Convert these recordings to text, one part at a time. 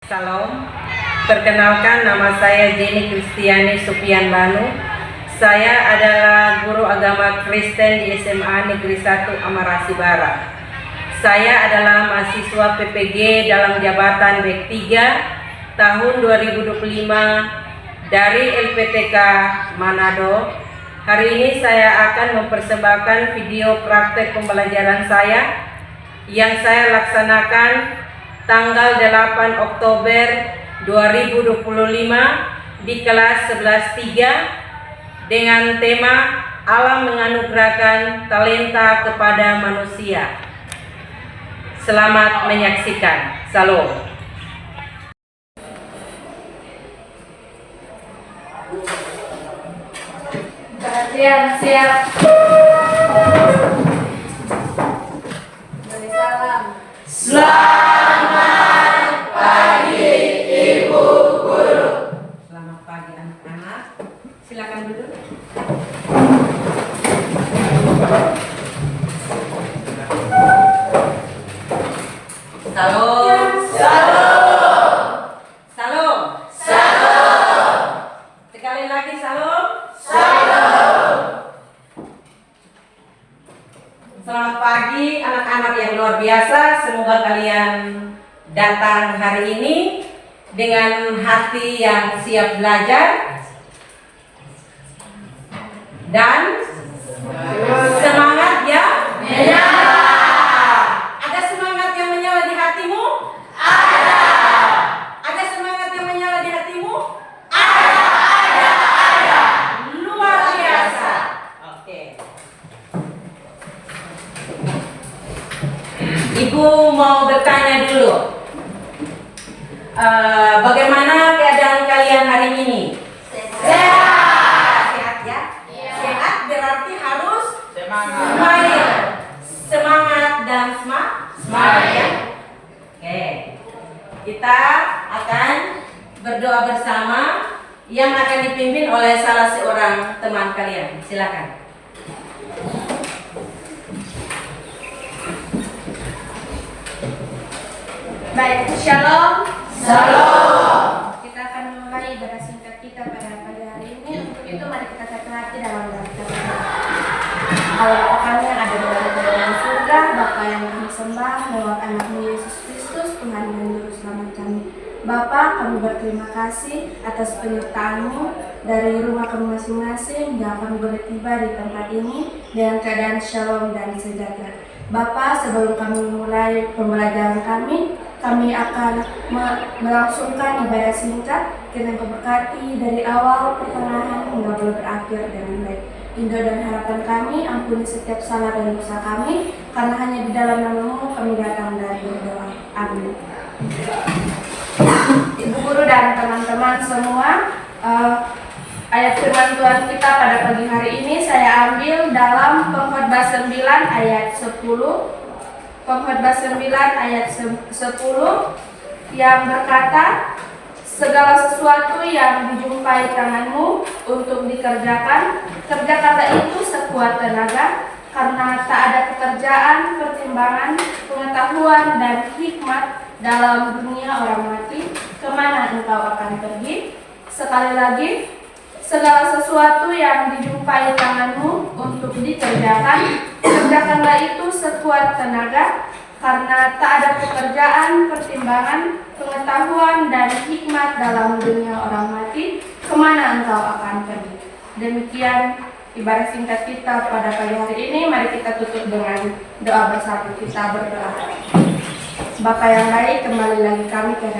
Salam, perkenalkan nama saya Jenny Kristiani Supian Banu. Saya adalah guru agama Kristen di SMA Negeri 1 Amarasi Barat. Saya adalah mahasiswa PPG dalam jabatan BEK 3 tahun 2025 dari LPTK Manado. Hari ini saya akan mempersembahkan video praktek pembelajaran saya yang saya laksanakan tanggal 8 Oktober 2025 di kelas 11.3 dengan tema Alam menganugerahkan talenta kepada manusia. Selamat menyaksikan. Salam. Perhatian, siap. Beri salam. Selamat pagi Ibu Guru. Selamat pagi anak-anak. Silakan duduk. Salam. Salam. Salam. Salam. Sekali lagi salam. Salam. Selamat pagi anak-anak yang luar biasa. Semoga kalian datang hari ini dengan hati yang siap belajar dan semangat ya. Menyala. Ada semangat yang menyala di hatimu? Ada. Ada semangat yang menyala di hatimu? Ada. Luar biasa. Oke. Ibu mau bertanya dulu. Bagaimana keadaan kalian hari ini? Sehat. Sehat ya? Iya. Sehat berarti harus Semangat. smile. Semangat dan smile ya? Oke. Kita akan berdoa bersama yang akan dipimpin oleh salah seorang teman kalian. Silakan. Baik, shalom. Salam. Kita akan memulai ibadah singkat kita pada pagi hari ini. Untuk itu mari kita satu hati dalam doa kita berdoa. Allah Bapa kami yang ada dalam kerajaan surga, Bapa yang kami sembah lewat anakmu Yesus Kristus, Tuhan dan Juru Selamat kami. Bapa, kami berterima kasih atas penyertaan-Mu dari rumah kami masing-masing yang kami boleh tiba di tempat ini dengan keadaan shalom dan sejahtera. Bapa, sebelum kami memulai pembelajaran kami akan melangsungkan ibadah singkat dengan keberkati dari awal pertengahan hingga berakhir dengan baik. Rindu dan harapan kami, ampuni setiap salah dan dosa kami, karena hanya di dalam nama-Mu kami datang dan berdoa. Amin. Ibu guru dan teman-teman semua, ayat firman Tuhan kita pada pagi hari ini saya ambil dalam Pengkhotbah 9 ayat 10. Pengkhotbah 9 ayat 10 yang berkata, segala sesuatu yang dijumpai tanganmu untuk dikerjakan, kerjakanlah itu sekuat tenaga, karena tak ada pekerjaan, pertimbangan, pengetahuan, dan hikmat dalam dunia orang mati. Kemana engkau akan pergi? Sekali lagi, segala sesuatu yang dijumpai tanganmu untuk dikerjakan, kerjakanlah itu sekuat tenaga, karena tak ada pekerjaan, pertimbangan, pengetahuan, dan hikmat dalam dunia orang mati. Kemana engkau akan pergi? Demikian ibadah singkat kita pada pagi hari ini. Mari kita tutup dengan doa bersama. Kita berdoa. Bapa yang baik, kembali lagi kami ke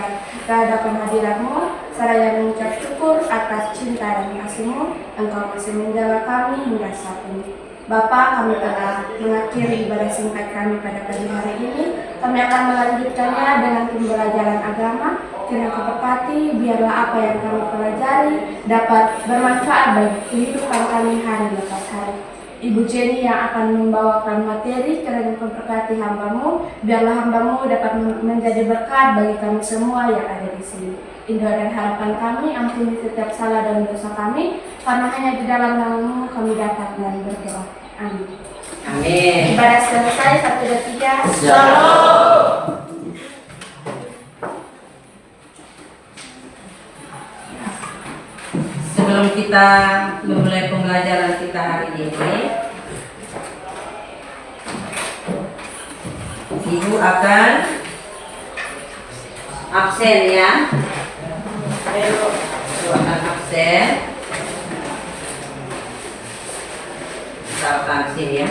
hadapan hadirat-Mu. Saya mengucap syukur atas cinta dan kasih-Mu. Engkau masih menjaga kami hingga saat ini. Bapa, kami telah mengakhiri ibadah singkat kami pada pagi hari ini. Kami akan melanjutkannya dengan pembelajaran agama. Kiranya Kau berkati, biarlah apa yang kami pelajari dapat bermanfaat bagi kehidupan kami hari lepas hari. Ibu Jenny yang akan membawakan materi, kiranya Kau berkati hamba-Mu, biarlah hamba-Mu dapat menjadi berkat bagi kami semua yang ada di sini. Indah dan harapan kami, ampuni setiap salah dan dosa kami, karena hanya di dalam nama-Mu kami datang dan berdoa. Amin. Amin. Ibadah selesai, 1, 2, 3. Shalom. sebelum kita memulai pembelajaran kita hari ini, Ibu akan absen ya. Ibu akan absen. Kita akan absen ya.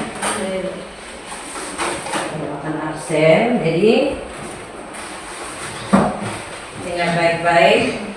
Ibu akan absen. Jadi dengan baik-baik.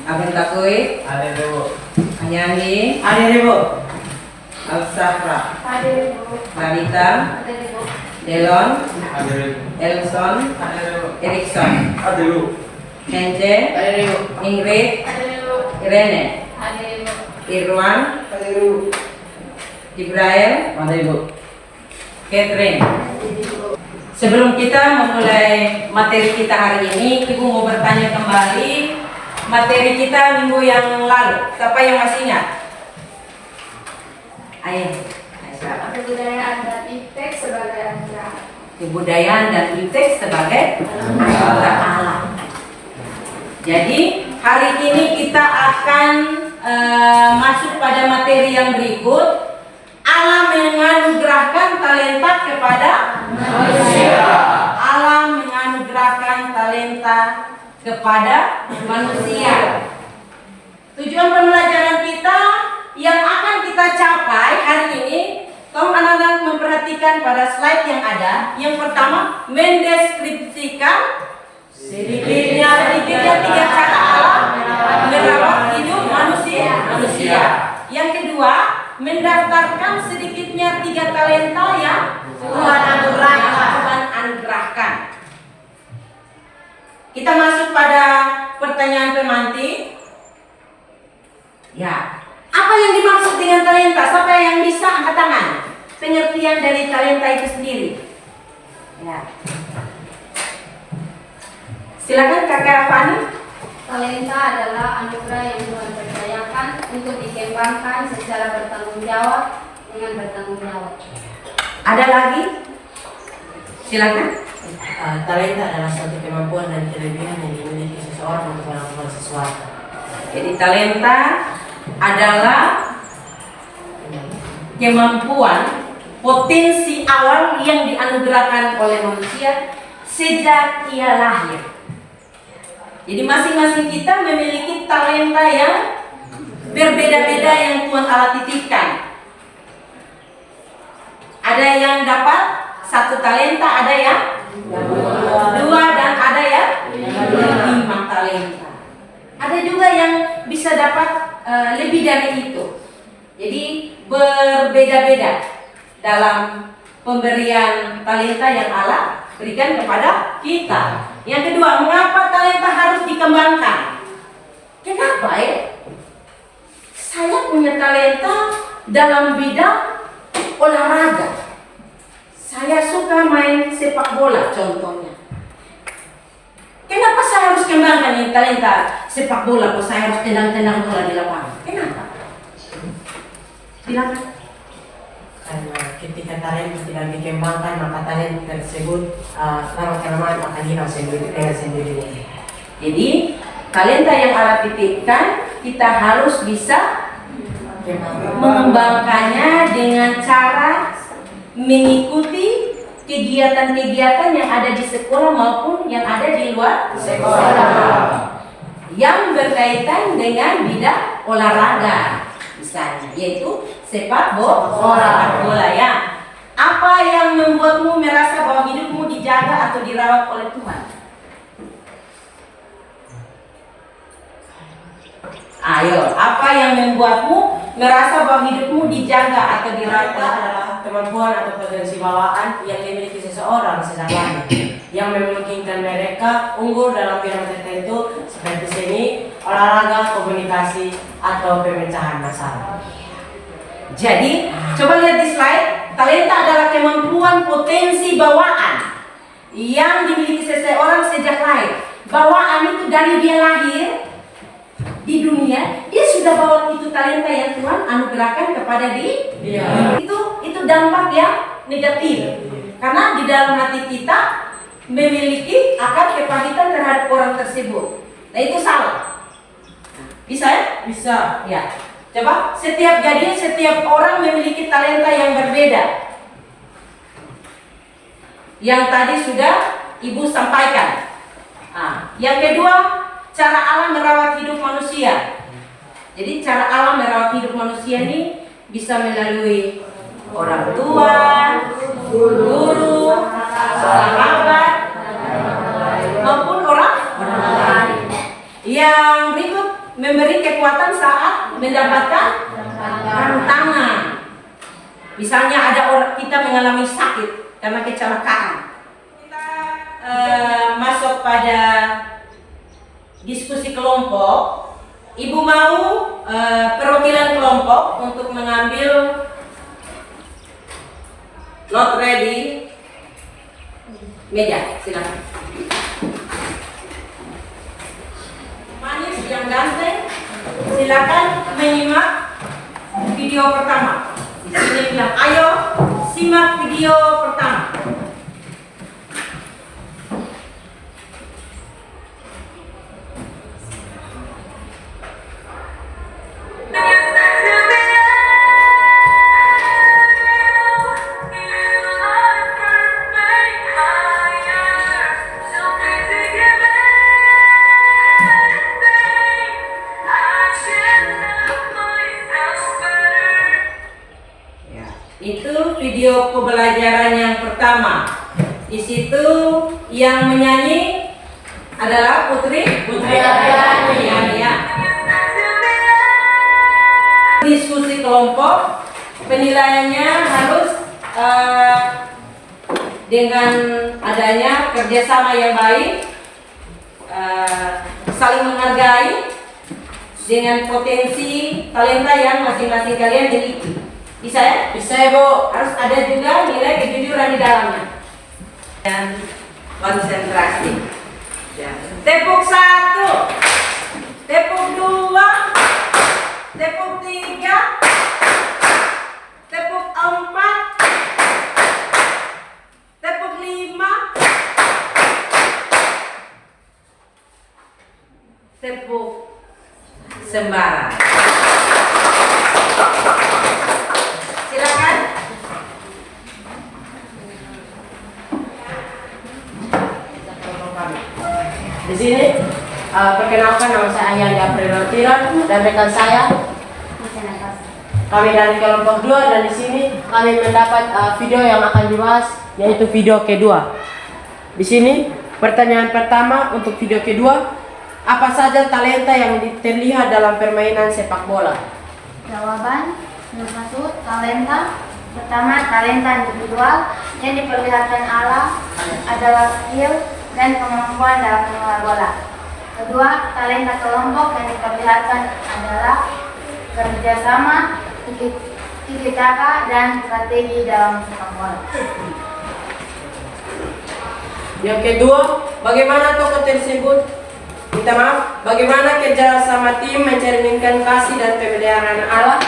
Abang Takui, Ada dulu. Anyani, Ada dulu. Al-Safra, Hadir Ibu. Larita, Hadir Ibu. Delon, Ada dulu. Elson, Ada dulu. Erikson, Ada dulu. Hence, Ada dulu. Ingrid, Hadir Ibu. Irene, Hadir Ibu. Irwan, Ada dulu. Ibrahim, Ada dulu. Catherine. Hadir Ibu. Sebelum kita memulai materi kita hari ini, Ibu mau bertanya kembali materi kita minggu yang lalu. Siapa yang masih ingat? Ayo. Siapa? Kebudayaan dan iptek sebagai anugerah. Kebudayaan dan iptek sebagai anugerah Allah. Jadi hari ini kita akan masuk pada materi yang berikut. Allah menganugerahkan talenta kepada manusia. Allah menganugerahkan talenta kepada manusia. Tujuan pembelajaran kita yang akan kita capai hari ini, tolong anak-anak memperhatikan pada slide yang ada. Yang pertama, mendeskripsikan sedikitnya tiga cara Allah merawat hidup manusia. Yang kedua, mendaftarkan sedikitnya 3 talenta yang Tuhan anugerahkan. Kita masuk pada pertanyaan pemantik. Ya, apa yang dimaksud dengan talenta? Siapa yang bisa angkat tangan? Pengertian dari talenta itu sendiri. Ya. Silakan Kakak Fani. Talenta adalah anugerah yang Tuhan percayakan untuk dikembangkan secara bertanggung jawab dengan bertanggung jawab. Ada lagi? Silakan. Talenta adalah suatu kemampuan dan kelebihan yang dimiliki seseorang untuk melakukan sesuatu. Jadi talenta adalah kemampuan, potensi awal yang dianugerahkan oleh manusia sejak ia lahir. Jadi masing-masing kita memiliki talenta yang berbeda-beda yang Tuhan Allah titipkan. Ada yang dapat 1 talenta, ada yang 2, dan ada yang 5 talenta. Ada juga yang bisa dapat lebih dari itu. Jadi berbeda-beda dalam pemberian talenta yang Allah berikan kepada kita. Yang kedua, mengapa talenta harus dikembangkan? Kenapa ya? Saya punya talenta dalam bidang olahraga. Saya suka main sepak bola contohnya. Kenapa saya harus kembangkan yang talenta sepak bola? Kok saya harus tendang-tendang bola di lapangan? Kenapa? Silakan. Karena ketika talenta tidak dikembangkan, maka talenta tersebut lama-kelamaan akan hilang dengan sendirinya. Jadi talenta yang Allah titipkan, kita harus bisa mengembangkannya dengan cara mengikuti kegiatan-kegiatan yang ada di sekolah maupun yang ada di luar sekolah yang berkaitan dengan bidang olahraga, misalnya yaitu sepak bola ya. Apa yang membuatmu merasa bahwa hidupmu dijaga atau dirawat oleh Tuhan? Ayo, apa yang membuatmu merasa bahwa hidupmu dijaga atau dirawat Talenta adalah kemampuan atau potensi bawaan yang dimiliki seseorang sejak lahir, yang memungkinkan mereka unggul dalam bidang tertentu seperti seni, olahraga, komunikasi, atau pemecahan masalah. Jadi, coba lihat di slide. Talenta adalah kemampuan potensi bawaan yang dimiliki seseorang sejak lahir. Bawaan itu dari dia lahir di dunia, dia sudah bawa itu talenta yang Tuhan anugerahkan kepada dia. Itu dampak yang negatif. Karena di dalam hati kita memiliki akar kepahitan terhadap orang tersebut. Nah, itu salah. Bisa ya? Bisa. Ya. Coba, setiap orang memiliki talenta yang berbeda. Yang tadi sudah Ibu sampaikan. Nah, yang kedua, cara Allah merawat hidup manusia. Jadi cara Allah merawat hidup manusia ini bisa melalui orang tua, guru, sahabat, maupun orang lain. Yang berikut, memberi kekuatan saat mendapatkan tantangan. Misalnya ada orang kita mengalami sakit karena kecelakaan. Kita masuk pada diskusi kelompok. Ibu mau perwakilan kelompok untuk mengambil not ready meja, silakan. Manis yang ganteng, silakan menyimak video pertama. Di sini bilang, ayo simak video pertama. Itu video pembelajaran yang pertama. Di situ yang menyanyi adalah Putri Aryani. Ya. Diskusi kelompok, penilaiannya harus dengan adanya kerjasama yang baik, saling menghargai dengan potensi talenta yang masing-masing kalian miliki. Bisa ya? Bisa ya, Bu. Harus ada juga nilai kejujuran di dalamnya. Dan konsentrasi. Ya. Tepuk 1, tepuk 2, tepuk 3, tepuk 4, tepuk 5, tepuk sembarang. Silakan. Di sini perkenalkan, nama saya Ayandi April dan rekan saya. Kami dari kelompok 2 dan di sini kami mendapat video yang akan dibahas, yaitu video kedua. Di sini pertanyaan pertama untuk video kedua, apa saja talenta yang terlihat dalam permainan sepak bola? Jawaban yang satu, talenta. Pertama, talenta individual yang diperlihatkan Allah adalah skill dan kemampuan dalam mengelola bola. Kedua, talenta kelompok yang diperlihatkan adalah kerjasama, tiki-taka, dan strategi dalam sepak bola. Yang kedua, bagaimana tokoh tersebut, bagaimana kerja sama tim mencerminkan kasih dan pemeliharaan Allah?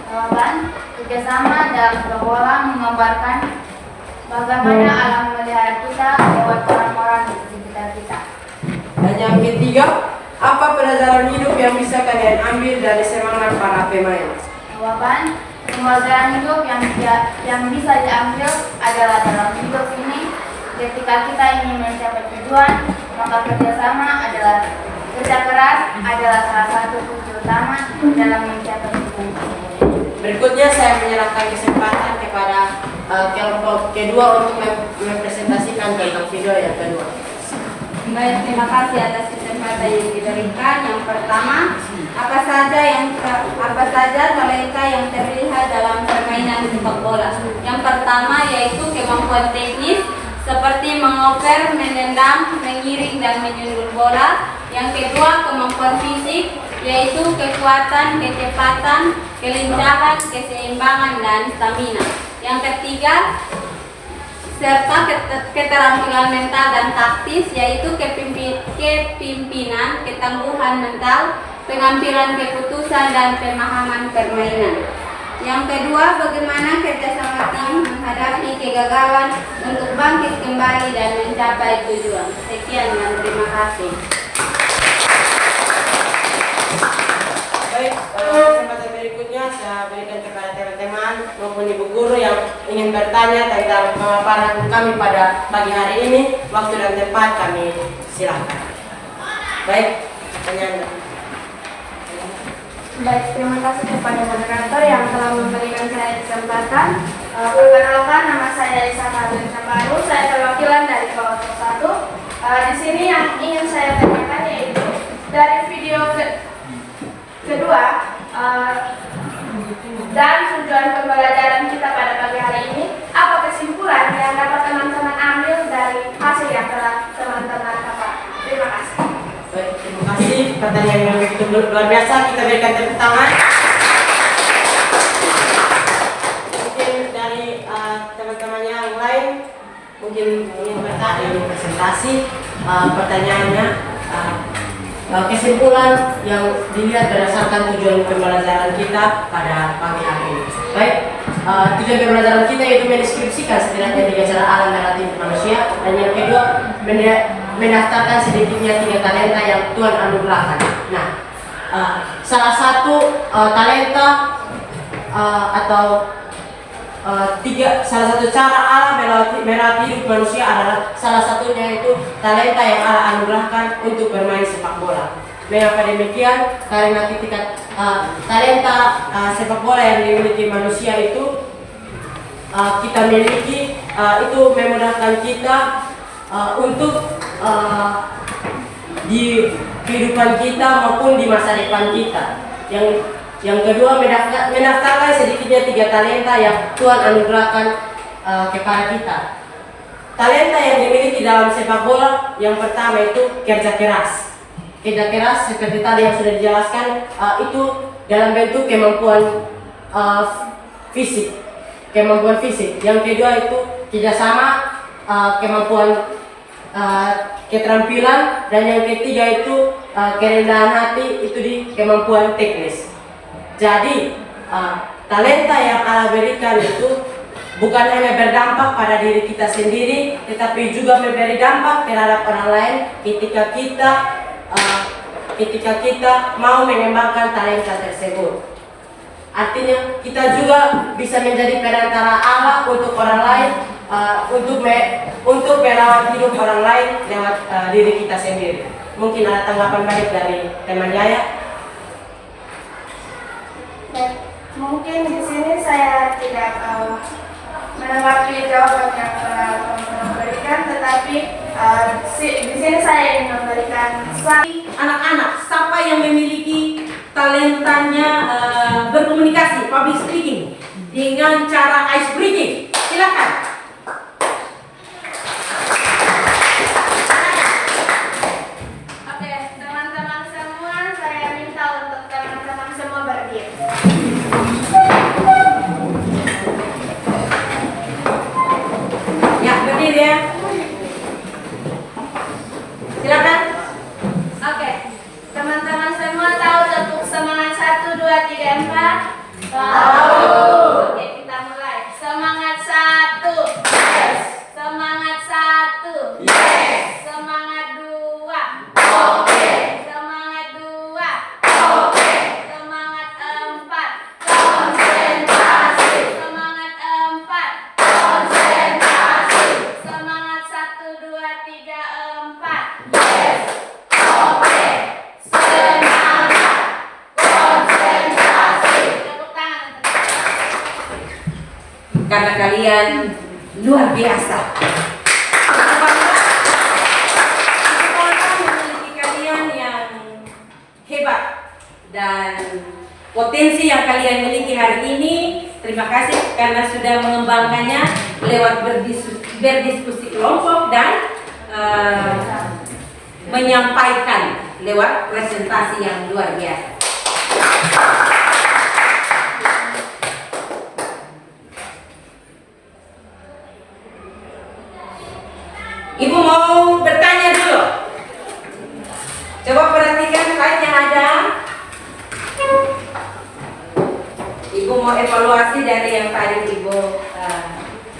Jawaban, kerjasama dalam sepak bola menggambarkan bagaimana Allah memelihara kita lewat orang-orang di sekitar kita. Dan yang ketiga, apa pelajaran hidup yang bisa kalian ambil dari semangat para pemain? Jawaban, pelajaran hidup yang bisa diambil adalah dalam hidup ini, ketika kita ingin mencapai tujuan, maka kerjasama adalah kerja keras adalah salah satu kunci utama dalam mencapai tujuan. Berikutnya saya menyerahkan kesempatan kepada kelompok kedua untuk mempresentasikan tentang video yang kedua. Baik, terima kasih atas kesempatan yang diberikan. Yang pertama, apa saja talenta yang terlihat dalam permainan sepak bola? Yang pertama yaitu kemampuan teknis seperti mengoper, menendang, mengiring dan menyundul bola. Yang kedua, kemampuan fisik yaitu kekuatan, kecepatan, kelincahan, keseimbangan dan stamina. Yang ketiga, serta keterampilan mental dan taktis, yaitu kepimpinan, ketangguhan mental, pengambilan keputusan, dan pemahaman permainan. Yang kedua, bagaimana kerjasama tim menghadapi kegagalan untuk bangkit kembali dan mencapai tujuan. Sekian dan terima kasih. Baik, kesempatan berikutnya saya berikan kepada teman-teman maupun ibu guru yang ingin bertanya tentang pemaparan kami pada pagi hari ini. Waktu dan tempat kami silakan. Baik, pertanyaan. Baik, terima kasih kepada moderator yang telah memberikan saya kesempatan. Perkenalkan, nama saya Isa Karin Baru. Saya perwakilan dari kelompok 1. Di sini yang ingin saya tanyakan yaitu dari video kedua dan tujuan pembelajaran kita pada pagi hari ini, apa kesimpulan yang dapat teman-teman ambil dari hasil yang telah teman-teman dapat? Terima kasih. Baik, terima kasih. Pertanyaan yang begitu luar biasa. Kita berikan tepuk tangan. Mungkin dari teman-teman yang lain mungkin ingin bertanya, ingin presentasi pertanyaannya. Kesimpulan yang dilihat berdasarkan tujuan pembelajaran kita pada pagi hari ini. Baik, tujuan pembelajaran kita yaitu mendeskripsikan setidaknya 3 cara alam relatif manusia, dan yang kedua mendaftarkan sedikitnya 3 talenta yang Tuhan anugerahkan. Nah, salah satu talenta atau salah satu cara Allah merawat hidup manusia adalah salah satunya itu talenta yang Allah anugerahkan untuk bermain sepak bola. Mengapa demikian? Karena ketika talenta sepak bola yang dimiliki manusia itu kita miliki, itu memudahkan kita untuk di kehidupan kita maupun di masa depan kita. Yang kedua, mendaftarkan sedikitnya 3 talenta yang Tuhan anugerahkan kepada kita. Talenta yang dimiliki dalam sepak bola, yang pertama itu kerja keras. Kerja keras seperti tadi yang sudah dijelaskan, itu dalam bentuk kemampuan fisik. Kemampuan fisik. Yang kedua itu kerjasama, kemampuan keterampilan, dan yang ketiga itu kerendahan hati, itu di kemampuan teknis. Jadi talenta yang Allah berikan itu bukan hanya berdampak pada diri kita sendiri, tetapi juga memberi dampak terhadap orang lain ketika kita mau mengembangkan talenta tersebut. Artinya kita juga bisa menjadi perantara Allah untuk orang lain, untuk merawat hidup orang lain lewat diri kita sendiri. Mungkin ada tanggapan baik dari teman Yaya. Mungkin di sini saya tidak menanggapi jawaban yang telah teman-teman berikan, tetapi di sini saya ingin memberikan Anak-anak, siapa yang memiliki talentanya berkomunikasi, public speaking dengan cara ice breaking? Silakan. Oke, teman-teman semua, saya minta untuk teman-teman semua berdiri. Ya, berdiri ya. Silakan. Oke, teman-teman semua tahu tepuk semangat 1, 2, 3, 4? Tahu. Oke, kita mulai. Semangat 1. Yes. Semangat 1. Yes. Semangat 2. Oke. Semangat 2. Oke. Semangat 4. Konsentrasi. Semangat 4. Konsentrasi. Semangat 1, 2, 3, 4. Yes. Oke. Semangat. Konsentrasi. Tepuk tangan. Karena kalian luar biasa. Sekolah memiliki kalian yang hebat dan potensi yang kalian miliki hari ini. Terima kasih karena sudah mengembangkannya lewat berdiskusi kelompok dan menyampaikan lewat presentasi yang luar biasa. Coba perhatikan slide yang ada. Ibu mau evaluasi dari yang tadi Ibu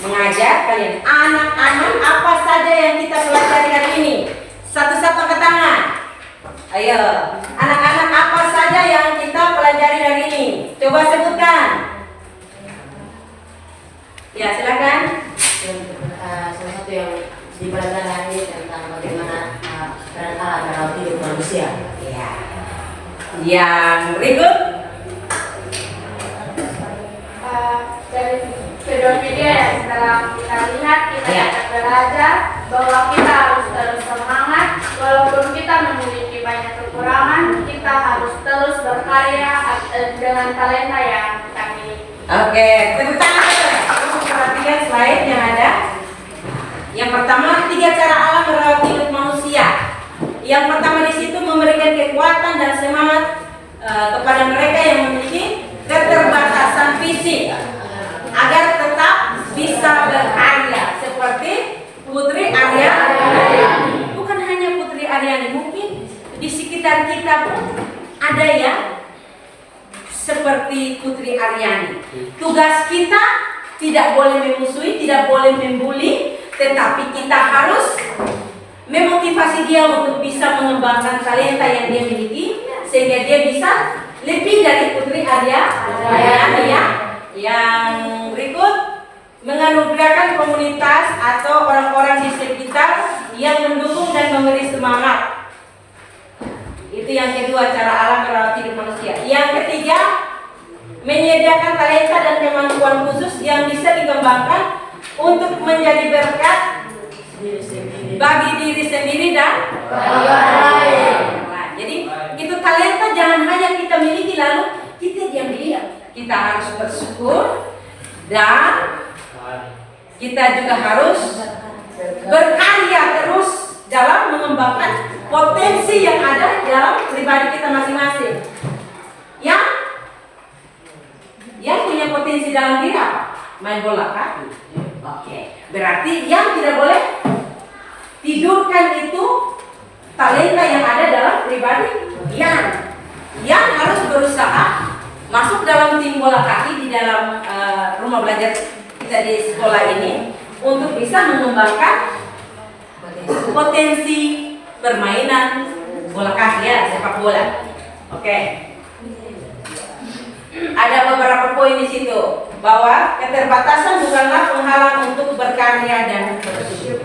mengajar kalian. Anak-anak, apa saja yang kita pelajari hari ini? Satu-satu angkat tangan. Ayo, anak-anak, apa saja yang kita pelajari hari ini? Coba sebutkan. Ya, silakan. Salah satu yang dipelajari hari ini tentang bagaimana peran Allah dalam hidup manusia. Ya. Yang berikut. Dari video media yang setelah kita lihat, kita Ya. dapat belajar bahwa kita harus terus semangat walaupun kita memiliki banyak kekurangan, kita harus terus berkarya dengan talenta yang kita miliki. Oke, tepuk tangan. Kamu perhatikan slide yang ada. Yang pertama, 3 cara Allah merawat hidup manusia. Yang pertama di situ memberikan kekuatan dan semangat kepada mereka yang memiliki keterbatasan fisik agar tetap bisa berkarya seperti Putri Aryani. Bukan hanya Putri Aryani, mungkin di sekitar kita pun ada yang seperti Putri Aryani. Tugas kita tidak boleh memusuhi, tidak boleh membuli, tetapi kita harus memotivasi dia untuk bisa mengembangkan talenta yang dia miliki sehingga dia bisa lebih dari Putri Aryani ya. Yang berikut, menganugerahkan komunitas atau orang-orang di sekitar yang mendukung dan memberi semangat. Itu yang kedua, cara Allah merawat hidup manusia. Yang ketiga, menyediakan talenta dan kemampuan khusus yang bisa dikembangkan untuk menjadi berkat bagi diri sendiri dan bagi orang lain. Nah, jadi itu talenta jangan hanya kita miliki lalu kita diam-diam. Kita harus bersyukur dan kita juga harus berkarya terus dalam mengembangkan potensi yang ada dalam pribadi kita masing-masing. Yang punya potensi dalam diri apa? Main bola kaki. Oke. Berarti yang tidak boleh tidurkan itu talenta yang ada dalam pribadi yang harus berusaha masuk dalam tim bola kaki di dalam rumah belajar kita di sekolah ini untuk bisa mengembangkan potensi permainan bola kaki ya, sepak bola. Oke. Ada beberapa poin di situ bahwa keterbatasan bukanlah penghalang untuk berkarya dan bersyukur.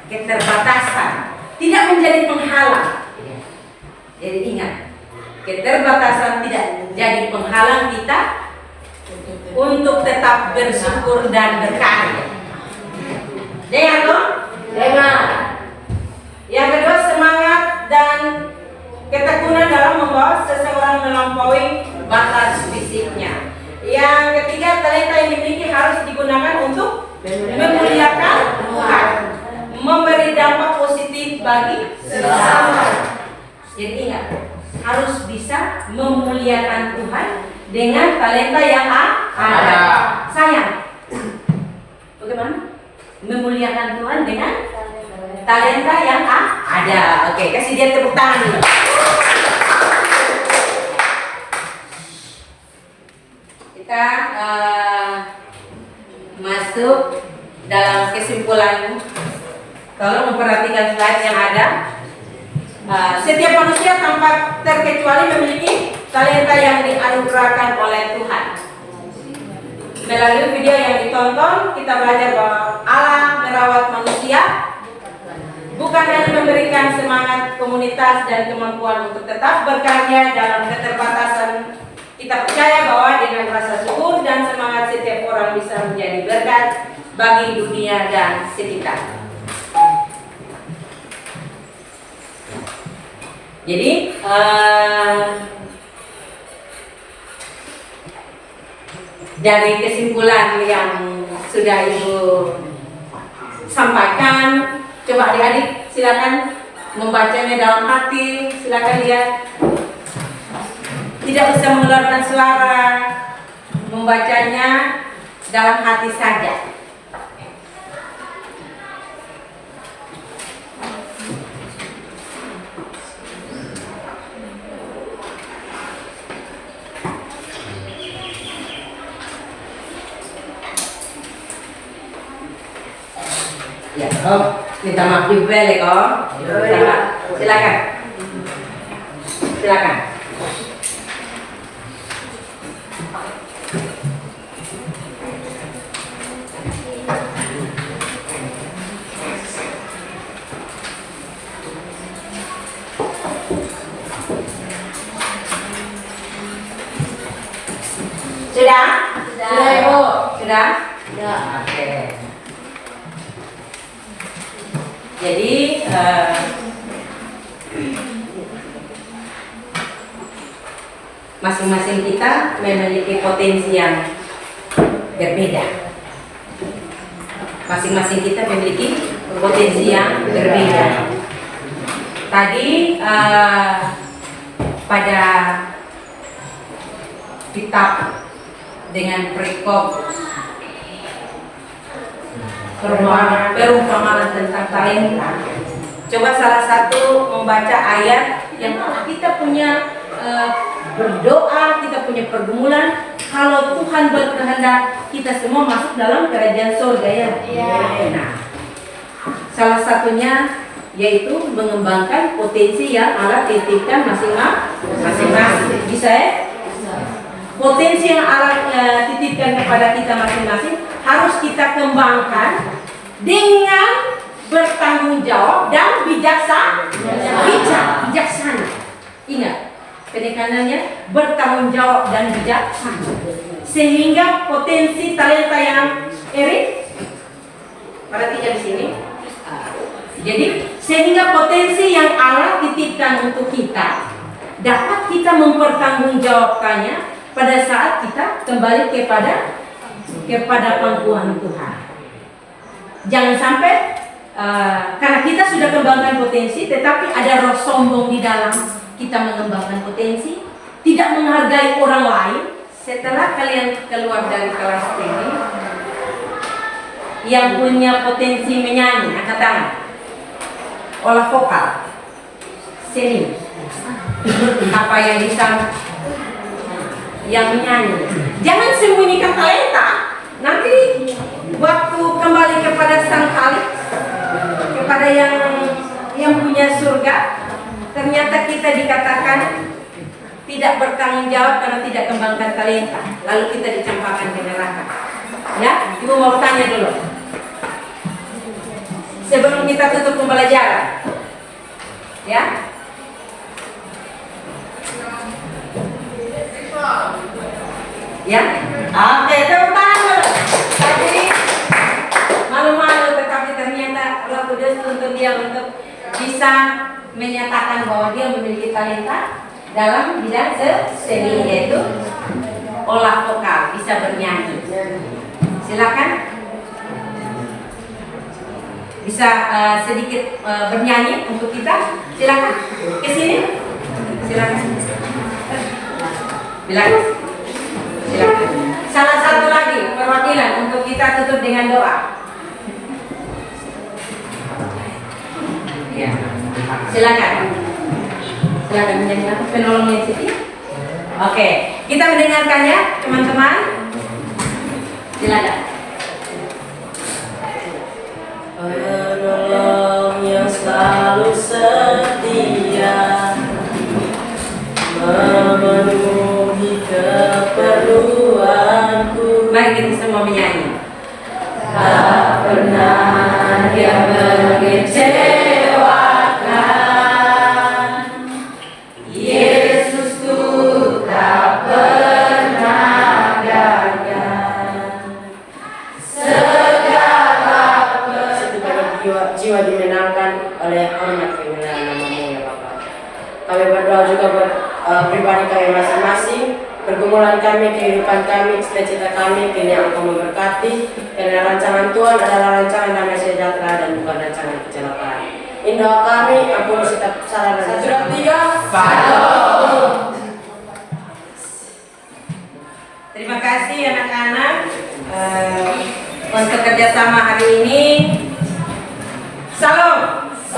Keterbatasan tidak menjadi penghalang. Jadi ingat, keterbatasan tidak jadi penghalang kita untuk tetap bersyukur dan berkarya. Dengar dong? Dengar. Yang kedua, semangat dan ketekunan dalam membawa seseorang melampaui batas fisiknya. Yang ketiga, talenta yang dimiliki harus digunakan untuk memuliakan Tuhan, memberi dampak positif bagi sesama. Jadi ingat, harus bisa memuliakan Tuhan dengan talenta yang ada. Sayang, bagaimana? Memuliakan Tuhan dengan talenta yang ada. Oke, kasih dia tepuk tangan dulu. Kita masuk dalam kesimpulan. Tolong memperhatikan slide yang ada. Setiap manusia tanpa terkecuali memiliki talenta yang dianugerahkan oleh Tuhan. Melalui video yang ditonton, kita belajar bahwa Allah merawat manusia bukan hanya memberikan semangat komunitas dan kemampuan untuk tetap berkarya dalam keterbatasan. Kita percaya bahwa dengan rasa syukur dan semangat setiap orang bisa menjadi berkat bagi dunia dan sekitar. Jadi dari kesimpulan yang sudah Ibu sampaikan, coba adik-adik silakan membacanya dalam hati, silakan lihat. Tidak usah mengeluarkan suara, membacanya dalam hati saja. Oh, minta maaf juga ya kok. Silakan. Silakan. Sudah? Sudah, Ibu. Sudah? Sudah. Oke. Jadi masing-masing kita memiliki potensi yang berbeda. Masing-masing kita memiliki potensi yang berbeda. Tadi pada kitab dengan perikop perumpamaan tentang talenta. Coba salah satu membaca ayat yang kita punya berdoa, kita punya pergumulan. Kalau Tuhan berkehendak kita semua masuk dalam kerajaan surga ya. Nah, salah satunya yaitu mengembangkan potensi yang Allah titipkan masing-masing. Bisa ya? Potensi yang Allah titipkan kepada kita masing-masing harus kita kembangkan dengan bertanggung jawab dan bijaksana. Ingat, penekanannya bertanggung jawab dan bijaksana. Sehingga potensi talenta yang perhatikan di sini. Jadi sehingga potensi yang Allah titipkan untuk kita dapat kita mempertanggungjawabkannya pada saat kita kembali kepada pangkuan Tuhan. Jangan sampai karena kita sudah kembangkan potensi, tetapi ada roh sombong di dalam kita mengembangkan potensi, tidak menghargai orang lain. Setelah kalian keluar dari kelas ini, yang punya potensi menyanyi, angkat tangan. Olah vokal, seni, apa yang bisa yang menyanyi. Jangan sembunyikan talenta. Nanti waktu kembali kepada Sang Khalik, kepada yang punya surga, ternyata kita dikatakan tidak bertanggung jawab karena tidak kembangkan talenta. Lalu kita dicampakkan ke neraka. Ya, Ibu mau tanya dulu. Sebelum kita tutup pembelajaran, ya. Ya, oke, tepuk tangan dulu. Tadi malu-malu, tetapi ternyata Roh Kudus untuk dia untuk bisa menyatakan bahwa dia memiliki talenta dalam bidang seni, yaitu olah vokal, bisa bernyanyi. Silakan, bisa sedikit bernyanyi untuk kita. Silakan ke sini. Silakan. Silakan. Silakan. Salah satu lagi perwakilan untuk kita tutup dengan doa. Ya. Silakan. Silakan menyanyi apa penolongnya Siti. Oke, kita mendengarkannya teman-teman. Silakan. Penolong yang selalu setia, memenuhi keperluanku. Mari kita semua menyanyi. Tak pernah dia mengecewakan. Yesusku tak pernah gagal. Segala jiwa dimenangkan oleh hormat kemuliaan nama-Mu ya Bapa. Kami berdoa juga buat pribadi kami masing-masing, pergumulan kami, kehidupan kami, cita-cita kami, kiranya Engkau memberkati. Karena rancangan Tuhan adalah rancangan damai sejahtera dan bukan rancangan kecelakaan. Ini doa kami, ampuni setiap kesalahan dan dosa. 1, 2, 3, Terima kasih anak-anak untuk kerjasama hari ini. Salam.